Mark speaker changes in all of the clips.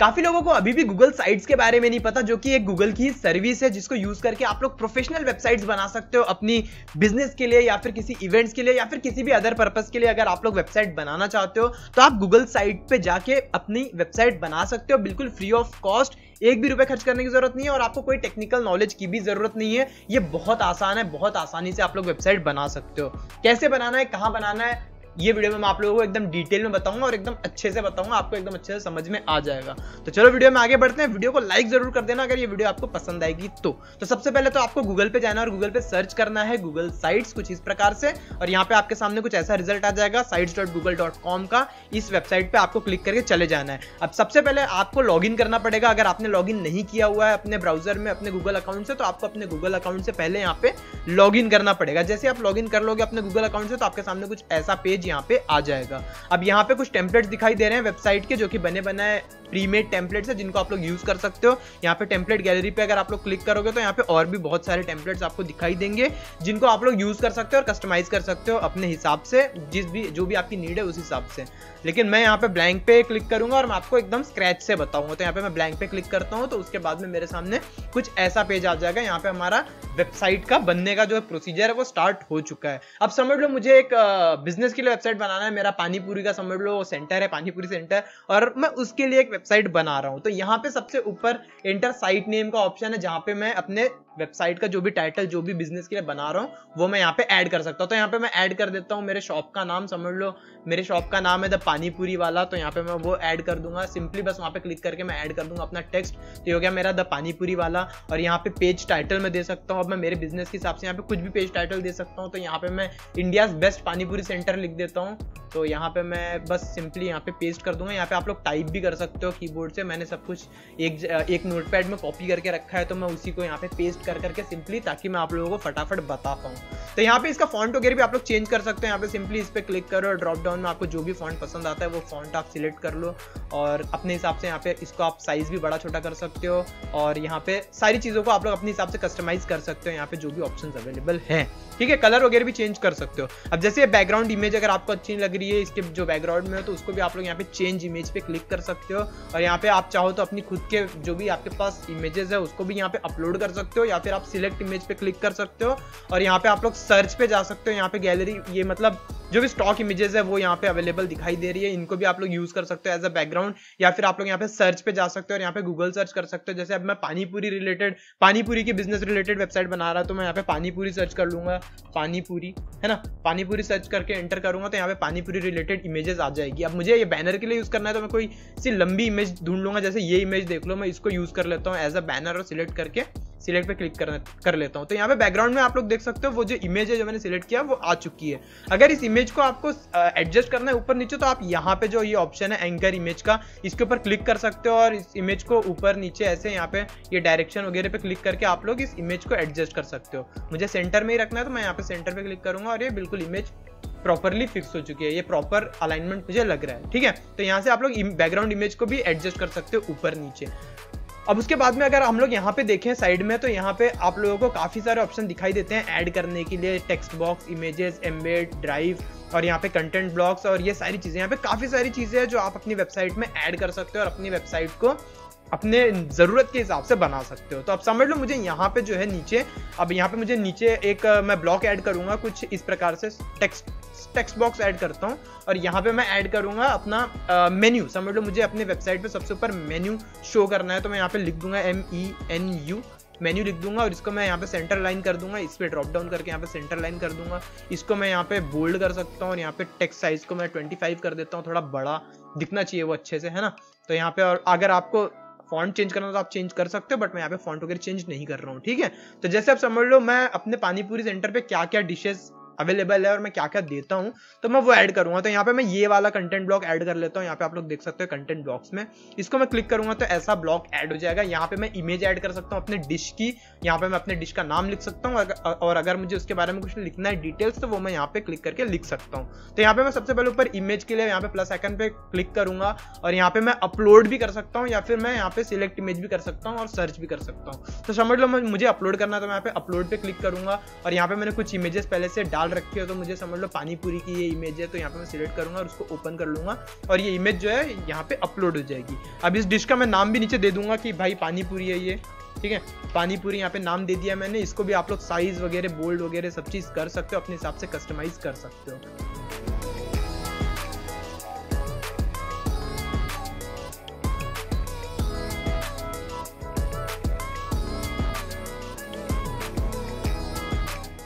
Speaker 1: काफी लोगों को अभी भी गूगल साइट्स के बारे में नहीं पता, जो कि एक गूगल की सर्विस है जिसको यूज करके आप लोग प्रोफेशनल वेबसाइट्स बना सकते हो अपनी बिजनेस के लिए या फिर किसी इवेंट्स के लिए या फिर किसी भी अदर पर्पस के लिए। अगर आप लोग वेबसाइट बनाना चाहते हो तो आप गूगल साइट पे जाके अपनी वेबसाइट बना सकते हो बिल्कुल फ्री ऑफ कॉस्ट। एक भी रुपए खर्च करने की जरूरत नहीं है और आपको कोई टेक्निकल नॉलेज की भी जरूरत नहीं है। ये बहुत आसान है, बहुत आसानी से आप लोग वेबसाइट बना सकते हो। कैसे बनाना है, कहां बनाना है, ये वीडियो में मैं आप लोगों को एकदम डिटेल में बताऊंगा और एकदम अच्छे से बताऊंगा, आपको एकदम अच्छे से समझ में आ जाएगा। तो चलो वीडियो में आगे बढ़ते हैं। वीडियो को लाइक जरूर कर देना अगर ये वीडियो आपको पसंद आएगी तो सबसे पहले तो आपको गूगल पे जाना और गूगल पे सर्च करना है गूगल साइट्स कुछ इस प्रकार से, और यहाँ पे आपके सामने कुछ ऐसा रिजल्ट आ जाएगा sites.google.com का। इस वेबसाइट पे आपको क्लिक करके चले जाना है। अब सबसे पहले आपको लॉगिन करना पड़ेगा। अगर आपने लॉगिन नहीं किया हुआ है अपने ब्राउजर में अपने गूगल अकाउंट से, तो आपको अपने गूगल अकाउंट से पहले यहाँ पे लॉगिन करना पड़ेगा। जैसे आप लॉगिन कर लोगे अपने गूगल अकाउंट से तो आपके सामने कुछ ऐसा पेज यहाँ पे आ जाएगा। अब यहाँ पे कुछ टेम्पलेट्स दिखाई दे रहे हैं वेबसाइट के, जो कि बने बनाए प्रीमेड टेम्पलेट्स है जिनको आप लोग यूज कर सकते हो। यहाँ पे टेम्पलेट गैलरी पे अगर आप लोग क्लिक करोगे तो यहाँ पे और भी बहुत सारे टेम्पलेट्स आपको दिखाई देंगे जिनको आप लोग यूज कर सकते हो और कस्टमाइज कर सकते हो अपने हिसाब से, जो भी आपकी नीड है उस हिसाब से। लेकिन मैं यहाँ पे ब्लैंक पे क्लिक करूंगा और मैं आपको एकदम स्क्रैच से बताऊंगा। तो यहाँ पे मैं ब्लैंक पे क्लिक करता हूँ तो उसके बाद में मेरे सामने कुछ ऐसा पेज आ जाएगा। यहाँ पे हमारा वेबसाइट का बनने का जो प्रोसीजर है वो स्टार्ट हो चुका है। अब समझ लो मुझे एक बिजनेस के लिए वेबसाइट बनाना है। मेरा पानीपुरी का समझ लो सेंटर है, पानीपुरी सेंटर, और मैं उसके लिए एक वेबसाइट बना रहा हूँ। तो यहाँ पे सबसे ऊपर एंटर साइट नेम का ऑप्शन है, जहाँ पे मैं अपने वेबसाइट का जो भी टाइटल जो भी बिजनेस के लिए बना रहा हूँ वो मैं यहाँ पे ऐड कर सकता हूँ। तो यहाँ पे मैं ऐड कर देता हूँ मेरे शॉप का नाम। समझ लो मेरे शॉप का नाम है द पानीपुरी वाला, तो यहाँ पे मैं वो ऐड कर दूंगा। सिंपली बस वहाँ पे क्लिक करके मैं ऐड कर दूंगा अपना टेक्स्ट। तो हो गया मेरा द पानीपुरी वाला। और यहाँ पे पेज टाइटल में दे सकता हूँ। अब मैं मेरे बिजनेस के हिसाब से यहाँ पे कुछ भी पेज टाइटल दे सकता हूँ। तो यहाँ पे मैं इंडियाज बेस्ट पानीपुरी सेंटर लिख देता हूँ। तो यहाँ पे मैं बस सिंपली यहाँ पे पेस्ट कर दूंगा। यहाँ पे आप लोग टाइप भी कर सकते हो कीबोर्ड से। मैंने सब कुछ एक नोटपैड में कॉपी करके रखा है, तो मैं उसी को यहाँ पे पेस्ट कर करके सिंपली, ताकि मैं आप लोगों को फटाफट बता पाऊँ। तो यहाँ पे इसका फॉन्ट वगैरह भी आप लोग चेंज कर सकते हो। यहाँ पे सिंपली इस पे क्लिक करो और ड्रॉप डाउन में आपको जो भी फॉन्ट पसंद आता है वो फॉन्ट आप सिलेक्ट कर लो और अपने हिसाब से यहाँ पे इसको आप साइज भी बड़ा छोटा कर सकते हो। और यहाँ पे सारी चीजों को आप लोग अपने हिसाब से कस्टमाइज कर सकते हो। यहाँ पे जो भी ऑप्शंस अवेलेबल हैं, ठीक है, कलर वगैरह भी चेंज कर सकते हो। अब जैसे बैकग्राउंड इमेज अगर आपको अच्छी लग रही है इसके जो बैकग्राउंड में हो, तो उसको भी आप लोग यहाँ पे चेंज इमेज पे क्लिक कर सकते हो। और यहाँ पे आप चाहो तो अपनी खुद के जो भी आपके पास इमेजेस है उसको भी यहाँ पे अपलोड कर सकते हो, या फिर आप सिलेक्ट इमेज पे क्लिक कर सकते हो। और यहाँ पे आप लोग सर्च पे जा सकते हो। यहाँ पे गैलरी, ये मतलब जो भी स्टॉक इमेजेस है वो यहाँ पे अवेलेबल दिखाई दे रही है, इनको भी आप लोग यूज कर सकते हो एज अ बैकग्राउंड। या फिर आप लोग यहाँ पे सर्च पे जा सकते हो और यहाँ पे गूगल सर्च कर सकते हो। जैसे अब मैं पानीपुरी की बिजनेस रिलेटेड वेबसाइट बना रहा, तो मैं यहाँ पे पानीपुरी सर्च कर लूंगा, पानीपुरी है ना, पानीपुरी सर्च करके एंटर करूंगा तो यहाँ पे पानीपुरी रिलेटेड इमेजेस आ जाई। अब मुझे ये बैनर के लिए यूज करना है तो मैं कोई सी लंबी इमेज ढूंढ लूंगा। जैसे ये इमेज देख लो, मैं इसको यूज कर लेता हूँ एज अ बैनर और सिलेक्ट करके सिलेक्ट पे क्लिक कर लेता हूं। तो यहाँ पे बैकग्राउंड में आप लोग देख सकते हो वो जो इमेज है जो मैंने सिलेक्ट किया वो आ चुकी है। अगर इस इमेज को आपको एडजस्ट करना है ऊपर नीचे, तो आप यहाँ पे जो ये ऑप्शन है एंकर इमेज का, इसके ऊपर क्लिक कर सकते हो और इस इमेज को ऊपर नीचे ऐसे यहाँ पे ये डायरेक्शन वगैरह पे क्लिक करके आप लोग इस इमेज को एडजस्ट कर सकते हो। मुझे सेंटर में ही रखना है तो मैं यहाँ पे सेंटर पे क्लिक करूंगा और ये बिल्कुल इमेज प्रॉपरली फिक्स हो चुकी है। ये प्रॉपर अलाइनमेंट मुझे लग रहा है, ठीक है। तो यहाँ से आप लोग बैकग्राउंड इमेज को भी एडजस्ट कर सकते हो ऊपर नीचे। अब उसके बाद में अगर हम लोग यहाँ पे देखें साइड में, तो यहाँ पे आप लोगों को काफी सारे ऑप्शन दिखाई देते हैं ऐड करने के लिए, text box, images, embed, drive और यहाँ पे कंटेंट ब्लॉक्स और ये सारी चीजें। यहाँ पे काफी सारी चीजें हैं जो आप अपनी वेबसाइट में ऐड कर सकते हो और अपनी वेबसाइट को अपने जरूरत के हिसाब से बना सकते हो। तो अब समझ लो मुझे यहाँ पे जो है नीचे, अब यहाँ पे मुझे नीचे एक मैं ब्लॉक ऐड करूंगा कुछ इस प्रकार से, टेक्स्ट बॉक्स ऐड करता हूँ और यहाँ पे मैं ऐड करूंगा अपना मेन्यू। समझ लो मुझे अपने वेबसाइट पे सबसे ऊपर मेन्यू शो करना है, तो मैं यहाँ पे लिख दूंगा MENU, मेन्यू लिख दूंगा और इसको मैं यहाँ पे सेंटर लाइन कर दूंगा। इस पे ड्रॉप डाउन करके यहाँ पे सेंटर लाइन कर दूंगा। इसको मैं यहाँ पे बोल्ड कर सकता हूँ और यहाँ पे टेक्स्ट साइज को मैं 25 कर देता हूँ, थोड़ा बड़ा दिखना चाहिए वो अच्छे से, है ना। तो यहाँ पे, और अगर आपको फॉन्ट चेंज करना तो आप चेंज कर सकते हो, बट मैं यहाँ पे फॉन्ट वगैरह चेंज नहीं कर रहा हूँ, ठीक है। तो जैसे आप समझ लो मैं अपने पानीपुरी सेंटर पे क्या क्या डिशेस अवेलेबल है और मैं क्या क्या देता हूं तो मैं वो ऐड करूंगा। तो यहाँ पे मैं ये वाला कंटेंट ब्लॉक ऐड कर लेता हूँ। यहाँ पे आप लोग देख सकते हो कंटेंट ब्लॉक्स में, इसको मैं क्लिक करूंगा तो ऐसा ब्लॉक ऐड हो जाएगा। यहाँ पे मैं इमेज ऐड कर सकता हूँ अपने डिश की, यहाँ पे मैं अपने डिश का नाम लिख सकता हूँ और अगर मुझे उसके बारे में कुछ लिखना है डिटेल्स तो वो मैं यहाँ पे क्लिक करके लिख सकता हूँ। तो यहाँ पे मैं सबसे पहले ऊपर इमेज के लिए यहाँ पे प्लस आइकन पे क्लिक करूंगा और यहाँ पे मैं अपलोड भी कर सकता हूँ या फिर मैं यहाँ पे सिलेक्ट इमेज भी कर सकता हूँ और सर्च भी कर सकता हूँ। तो समझ लो मुझे अपलोड करना है तो मैं यहाँ पे अपलोड पे क्लिक करूंगा और यहाँ पे मैंने कुछ इमेजेस पहले से डाल डाल रखी है, तो मुझे समझ लो पानी पूरी की ये इमेज है, तो यहाँ पे मैं सिलेक्ट करूंगा और उसको ओपन कर लूंगा और ये इमेज जो है यहाँ पे अपलोड हो जाएगी। अब इस डिश का मैं नाम भी नीचे दे दूंगा कि भाई पानी पूरी है ये, ठीक है, पानी पूरी यहाँ पे नाम दे दिया मैंने। इसको भी आप लोग साइज वगैरह, बोल्ड वगैरह सब चीज कर सकते हो, अपने हिसाब से कस्टमाइज कर सकते हो।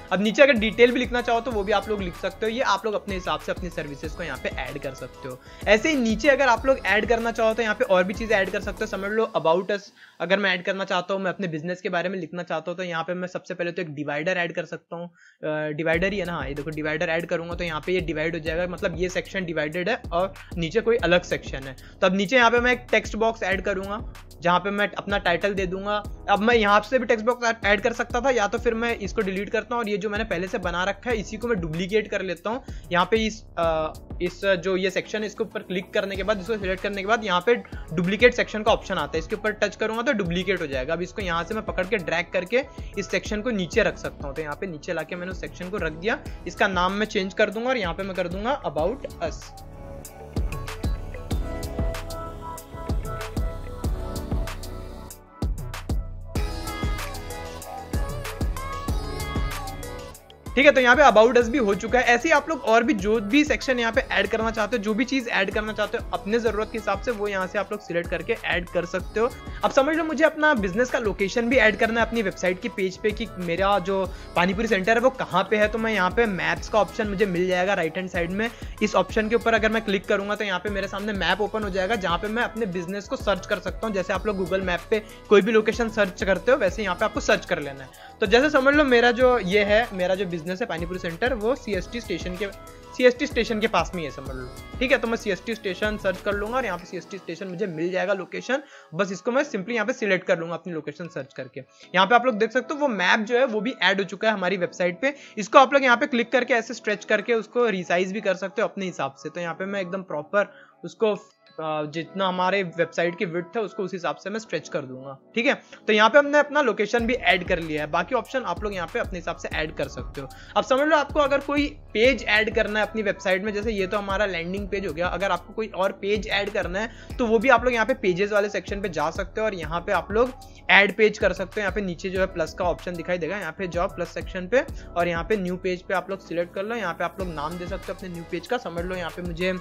Speaker 1: अब नीचे अगर डिटेल भी लिखना चाहो तो वो भी आप लोग लिख सकते हो, ये आप लोग अपने हिसाब से अपनी सर्विसेज को यहाँ पे ऐड कर सकते हो। ऐसे ही नीचे अगर आप लोग ऐड करना चाहो तो यहाँ पे और भी चीजें ऐड कर सकते हो। समझ लो अबाउट अस अगर मैं ऐड करना चाहता हूँ, मैं अपने बिजनेस के बारे में लिखना चाहता हूँ, तो यहाँ पे मैं सबसे पहले तो एक डिवाइडर ऐड कर सकता हूँ। डिवाइडर ही है ना, ये देखो डिवाइडर ऐड करूंगा तो यहाँ पे ये डिवाइड हो जाएगा, मतलब ये सेक्शन डिवाइडेड है और नीचे कोई अलग सेक्शन है। तो अब नीचे यहाँ पे मैं एक टेक्स्ट बॉक्स ऐड करूंगा जहाँ पे मैं अपना टाइटल दे दूंगा। अब मैं यहाँ से भी टेक्स्ट बॉक्स ऐड कर सकता था, या तो फिर मैं इसको डिलीट करता हूँ और ये जो मैंने पहले से बना रखा है इसी को मैं डुप्लीकेट कर लेता हूँ। यहाँ पे इस जो ये सेक्शन है इसके ऊपर क्लिक करने के बाद, इसको सिलेक्ट करने के बाद यहाँ पे डुप्लीकेट सेक्शन का ऑप्शन आता है, इसके ऊपर टच करूंगा तो डुप्लीकेट हो जाएगा। अब इसको यहाँ से मैं पकड़ के ड्रैग करके इस सेक्शन को नीचे रख सकता हूँ। तो यहाँ पे नीचे लाके मैंने उस सेक्शन को रख दिया, इसका नाम मैं चेंज कर दूंगा और यहाँ पे मैं कर दूंगा अबाउट अस। ठीक है, तो यहाँ पे अबाउट अस भी हो चुका है। ऐसे ही आप लोग और भी जो भी सेक्शन यहाँ पे ऐड करना चाहते हो, जो भी चीज ऐड करना चाहते हो अपने जरूरत के हिसाब से, वो यहाँ से आप लोग सिलेक्ट करके ऐड कर सकते हो। अब समझ लो मुझे अपना बिजनेस का लोकेशन भी ऐड करना है अपनी वेबसाइट की पेज पे कि मेरा जो पानीपुरी सेंटर है वो कहाँ पे है। तो मैं यहाँ पे मैप्स का ऑप्शन मुझे मिल जाएगा राइट हैंड साइड में। इस ऑप्शन के ऊपर अगर मैं क्लिक करूंगा तो यहाँ पे मेरे सामने मैप ओपन हो जाएगा, जहाँ पे मैं अपने बिजनेस को सर्च कर सकता हूँ। जैसे आप लोग गूगल मैप पे कोई भी लोकेशन सर्च करते हो, वैसे यहाँ पे आपको सर्च कर लेना है। तो जैसे समझ लो मेरा जो ये है, मेरा जो बिजनेस है पानीपुरी सेंटर, वो सीएसटी स्टेशन के पास में है समझ लो। ठीक है, तो मैं सीएसटी स्टेशन सर्च कर लूंगा और यहाँ पे सीएसटी स्टेशन मुझे मिल जाएगा लोकेशन। बस इसको मैं सिंपली यहाँ पे सिलेक्ट कर लूंगा अपनी लोकेशन सर्च करके। यहाँ पे आप लोग देख सकते हो वो मैप जो है वो भी ऐड हो चुका है हमारी वेबसाइट पे। इसको आप लोग यहाँ पे क्लिक करके ऐसे स्ट्रेच करके उसको रिसाइज भी कर सकते हो अपने हिसाब से। तो यहाँ पे मैं एकदम प्रॉपर उसको जितना हमारे वेबसाइट की विड्थ है उसको उस हिसाब से मैं स्ट्रेच कर दूंगा। ठीक है, तो यहाँ पे हमने अपना लोकेशन भी ऐड कर लिया है। बाकी ऑप्शन आप लोग यहाँ पे अपने हिसाब से ऐड कर सकते हो। अब समझ लो आपको अगर कोई पेज ऐड करना है अपनी वेबसाइट में, जैसे ये तो हमारा लैंडिंग पेज हो गया, अगर आपको कोई और पेज ऐड करना है तो वो भी आप लोग यहाँ पे पेजेस वाले सेक्शन पे जा सकते हो और यहाँ पे आप लोग ऐड पेज कर सकते हो। यहाँ पे नीचे जो है प्लस का ऑप्शन दिखाई देगा, यहाँ पे जाओ प्लस सेक्शन पे और यहाँ पे न्यू पेज पे आप लोग सिलेक्ट कर लो। यहाँ पे आप लोग नाम दे सकते हो अपने न्यू पेज का। समझ लो यहाँ पे मुझे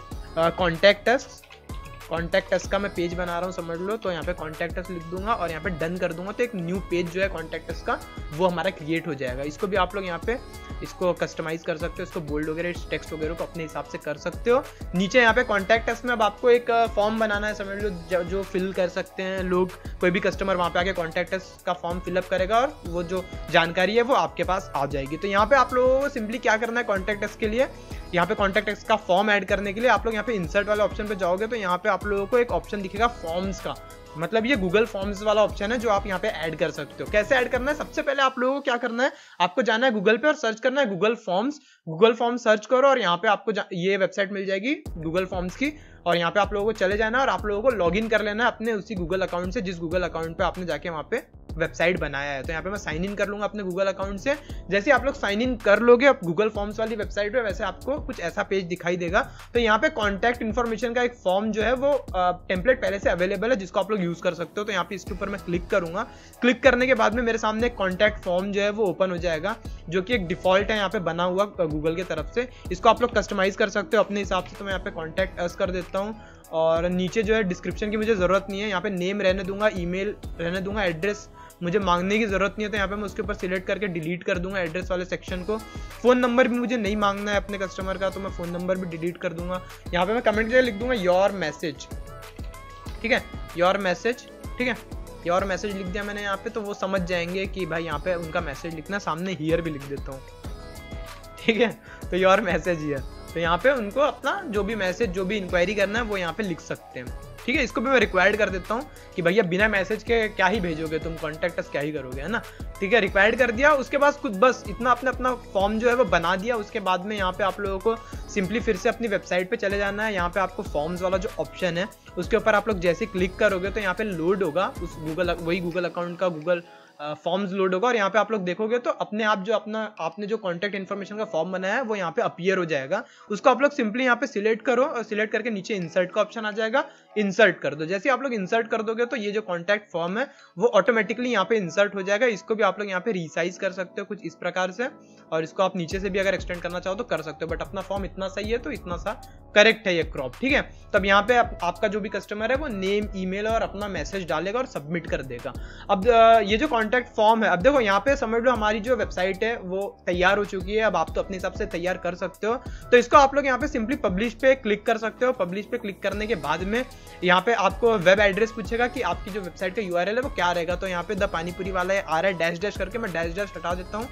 Speaker 1: कॉन्टैक्ट अस का मैं पेज बना रहा हूँ समझ लो, तो यहाँ पे कॉन्टैक्ट अस लिख दूंगा और यहाँ पे डन कर दूंगा। तो एक न्यू पेज जो है कॉन्टैक्ट अस का वो हमारा क्रिएट हो जाएगा। इसको भी आप लोग यहाँ पे इसको कस्टमाइज कर सकते हो, इसको बोल्ड वगैरह टेक्स्ट वगैरह को अपने हिसाब से कर सकते हो। नीचे यहाँ पे कॉन्टैक्ट अस में अब आपको एक फॉर्म बनाना है समझ लो, जो फिल कर सकते हैं लोग, कोई भी कस्टमर वहाँ पे आके कॉन्टैक्ट अस का फॉर्म फिलअप करेगा और वो जो जानकारी है वो आपके पास आ जाएगी। तो यहाँ पे आप लोगों को सिंपली क्या करना है, कॉन्टैक्ट अस के लिए यहाँ पे कॉन्टैक्ट अस का फॉर्म ऐड करने के लिए आप लोग यहाँ पे इंसर्ट वाले ऑप्शन पे जाओगे तो यहाँ पे आप लोगों को एक ऑप्शन दिखेगा फॉर्म्स का, मतलब ये गूगल फॉर्म्स वाला ऑप्शन है जो आप यहाँ पे ऐड कर सकते हो। कैसे ऐड करना है, सबसे पहले आप लोगों को क्या करना है, आपको जाना है गूगल पे और सर्च करना है गूगल फॉर्म्स सर्च करो और यहाँ पे आपको ये वेबसाइट मिल जाएगी गूगल फॉर्म्स की। और यहाँ पे आप लोगों को चले जाना है और आप लोगों को लॉगिन कर लेना है अपने उसी गूगल अकाउंट से जिस गूगल अकाउंट पे आपने जाके वहाँ पे वेबसाइट बनाया है। तो यहाँ पे मैं साइन इन कर लूंगा अपने गूगल अकाउंट से। जैसे आप लोग साइन इन कर लोगे अब गूगल फॉर्म्स वाली वेबसाइट पे, वैसे आपको कुछ ऐसा पेज दिखाई देगा। तो यहाँ पे कॉन्टैक्ट इन्फॉर्मेशन का एक फॉर्म जो है वो टेम्पलेट पहले से अवेलेबल है जिसको आप लोग यूज कर सकते हो। तो यहाँ पे इसके ऊपर मैं क्लिक करूंगा। क्लिक करने के बाद में मेरे सामने कॉन्टैक्ट फॉर्म जो है वो ओपन हो जाएगा, जो कि एक डिफॉल्ट है यहाँ पे बना हुआ गूगल की तरफ से। इसको आप लोग कस्टमाइज कर सकते हो अपने हिसाब से। तो मैं यहाँ पे कॉन्टैक्ट अस कर देता हूँ और नीचे जो है डिस्क्रिप्शन की मुझे जरूरत नहीं है, यहाँ पे नेम रहने दूंगा, ईमेल रहने दूंगा, एड्रेस मुझे मांगने की जरूरत नहीं है। तो यहाँ पे मैं उसके ऊपर सिलेक्ट करके डिलीट कर दूंगा एड्रेस वाले सेक्शन को। फोन नंबर भी मुझे नहीं मांगना है अपने कस्टमर का, तो मैं फोन नंबर भी डिलीट कर दूंगा। यहाँ पे मैं कमेंट करके लिख दूंगा योर मैसेज, ठीक है, योर मैसेज, ठीक है, योर मैसेज लिख दिया मैंने यहाँ पे। तो वो समझ जाएंगे कि भाई यहाँ पे उनका मैसेज लिखना, सामने हियर भी लिख देता हूँ, ठीक है, तो योर मैसेज हियर। तो यहाँ पे उनको अपना जो भी मैसेज, जो भी इंक्वायरी करना है वो यहाँ पे लिख सकते हैं। ठीक है, इसको भी मैं रिक्वायर्ड कर देता हूँ कि भैया बिना मैसेज के क्या ही भेजोगे तुम, कॉन्टैक्ट अस क्या ही करोगे, है ना। ठीक है, रिक्वायर्ड कर दिया। उसके बाद कुछ बस इतना अपना फॉर्म जो है वो बना दिया। उसके बाद में यहाँ पे आप लोगों को सिंपली फिर से अपनी वेबसाइट पे चले जाना है। यहाँ पे आपको फॉर्म्स वाला जो ऑप्शन है उसके ऊपर आप लोग जैसे क्लिक करोगे तो यहाँ पे लोड होगा उस वही गूगल अकाउंट का गूगल फॉर्म्स लोड होगा और यहाँ पे आप लोग देखोगे तो अपने आप जो अपना आपने जो कॉन्टैक्ट इन्फॉर्मेशन का फॉर्म बनाया है वो यहाँ पे अपीयर हो जाएगा। उसको आप लोग सिंपली यहाँ पे सिलेक्ट करो और सिलेक्ट करके नीचे इंसर्ट का ऑप्शन आ जाएगा, इंसर्ट कर दो। जैसे आप लोग इंसर्ट कर दोगे तो ये जो कॉन्टैक्ट फॉर्म है वो ऑटोमेटिकली यहाँ पे इंसर्ट हो जाएगा। इसको भी आप लोग यहाँ पे रिसाइज कर सकते हो कुछ इस प्रकार से, और इसको आप नीचे से भी अगर एक्सटेंड करना चाहो तो कर सकते हो, बट अपना फॉर्म इतना सही है तो इतना सा करेक्ट है ये क्रॉप, ठीक है। तब यहाँ पे आपका जो भी कस्टमर है वो नेम, ईमेल और अपना मैसेज डालेगा और सबमिट कर देगा। अब ये जो कॉन्टैक्ट फॉर्म है, अब देखो यहाँ पे समझ लो हमारी जो वेबसाइट है वो तैयार हो चुकी है। अब आप तो अपने हिसाब से तैयार कर सकते हो, तो इसको आप लोग यहाँ पे सिंपली पब्लिश पे क्लिक कर सकते हो। पब्लिश पे क्लिक करने के बाद में यहाँ पे आपको वेब एड्रेस पूछेगा कि आपकी जो वेबसाइट का यूआरएल है वो क्या रहेगा। तो यहाँ पे द पानीपुरी वाला आ रहा है डैश डैश करके, मैं डैश डैश हटा देता हूँ।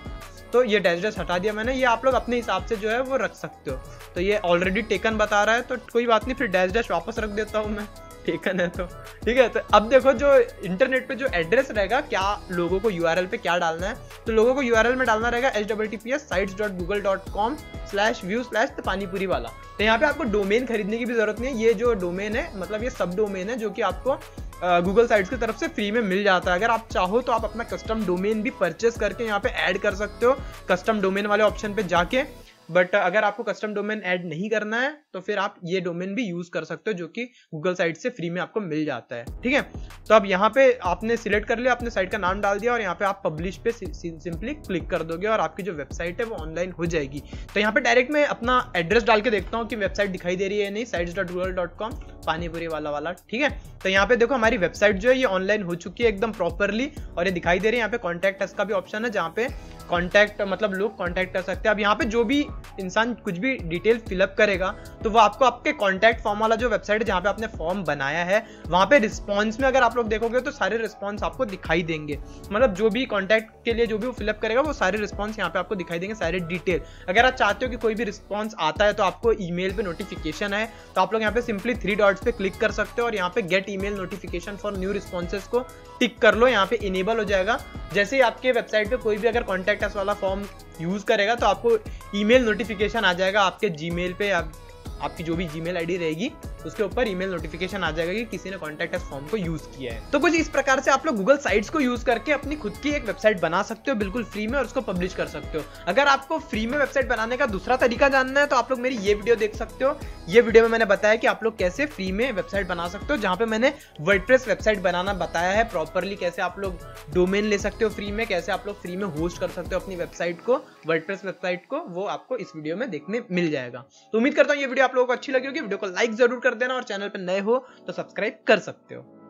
Speaker 1: तो ये डैश डैश हटा दिया मैंने, ये आप लोग अपने हिसाब से जो है वो रख सकते हो। तो ये ऑलरेडी टेकन बता रहा है तो कोई बात नहीं, फिर डैश डैश वापस रख देता हूँ मैं, टेकन है तो ठीक है। तो अब देखो जो इंटरनेट पे जो एड्रेस रहेगा, क्या लोगों को यूआरएल पे क्या डालना है, तो लोगों को यूआरएल में डालना रहेगा https://sites.google.com/view/पानीपुरी वाला। तो यहाँ पे आपको डोमेन खरीदने की भी जरूरत नहीं है। ये जो डोमेन है मतलब ये सब डोमेन है जो कि आपको गूगल साइट्स की तरफ से फ्री में मिल जाता है। अगर आप चाहो तो आप अपना कस्टम डोमेन भी परचेस करके यहाँ पे ऐड कर सकते हो कस्टम डोमेन वाले ऑप्शन पे जाके। बट अगर आपको कस्टम डोमेन ऐड नहीं करना है तो फिर आप ये डोमेन भी यूज कर सकते हो जो कि गूगल साइट से फ्री में आपको मिल जाता है, ठीक है। तो अब यहाँ पे आपने सिलेक्ट कर लिया, अपने साइट का नाम डाल दिया और यहाँ पे आप पब्लिश पे सिंपली क्लिक कर दोगे और आपकी जो वेबसाइट है वो ऑनलाइन हो जाएगी। तो यहाँ पे डायरेक्ट मैं अपना एड्रेस डाल के देखता हूँ कि वेबसाइट दिखाई दे रही है नहीं, sites.google.com पानीपुरी वाला, ठीक है। तो यहाँ पे देखो हमारी वेबसाइट जो है ये ऑनलाइन हो चुकी है एकदम प्रॉपरली और ये दिखाई दे रही है। यहाँ पे कॉन्टैक्ट अस का भी ऑप्शन है जहाँ पे कॉन्टैक्ट मतलब लोग कॉन्टैक्ट कर सकते हैं। अब यहाँ पे जो भी इंसान कुछ भी डिटेल फिलअप करेगा तो वो आपको आपके कॉन्टैक्ट फॉर्म वाला जो वेबसाइट है जहाँ पे आपने फॉर्म बनाया है वहाँ पे रिस्पॉन्स में अगर आप लोग देखोगे तो सारे रिस्पॉन्स आपको दिखाई देंगे। मतलब जो भी कॉन्टैक्ट के लिए जो भी वो फिलअप करेगा वो सारे रिस्पॉन्स यहाँ पे आपको दिखाई देंगे, सारे डिटेल। अगर आप चाहते हो कि कोई भी रिस्पॉन्स आता है तो आपको ईमेल पे नोटिफिकेशन है तो आप लोग यहाँ पे सिंपली 3 डॉट्स पे क्लिक कर सकते हो और यहाँ पे gate email notification for new responses को टिक कर लो, यहाँ पे इनेबल हो जाएगा। जैसे ही आपके वेबसाइट पे कोई भी अगर कॉन्टैक्ट अस वाला फॉर्म यूज करेगा तो आपको ईमेल नोटिफिकेशन आ जाएगा आपके जीमेल पे, आपकी जो भी जीमेल आईडी रहेगी उसके ऊपर ईमेल नोटिफिकेशन आ जाएगा कि किसी ने कॉन्टैक्ट अस फॉर्म को यूज किया है। तो कुछ इस प्रकार से आप लोग गूगल साइट्स को यूज करके अपनी खुद की एक वेबसाइट बना सकते हो बिल्कुल फ्री में और उसको पब्लिश कर सकते हो। अगर आपको फ्री में वेबसाइट बनाने का दूसरा तरीका जानना है तो आप लोग मेरी ये वीडियो देख सकते हो। ये वीडियो में मैंने बताया कि आप लोग कैसे फ्री में वेबसाइट बना सकते हो, जहां पे मैंने वर्डप्रेस वेबसाइट बनाना बताया है प्रॉपरली, कैसे आप लोग डोमेन ले सकते हो फ्री में, कैसे आप लोग फ्री में होस्ट कर सकते हो अपनी वेबसाइट को, वर्डप्रेस वेबसाइट को, वो आपको इस वीडियो में देखने मिल जाएगा। तो उम्मीद करता हूँ ये वीडियो आप लोगों को अच्छी लगी होगी। वीडियो को लाइक जरूर कर देना और चैनल पर नए हो तो सब्सक्राइब कर सकते हो।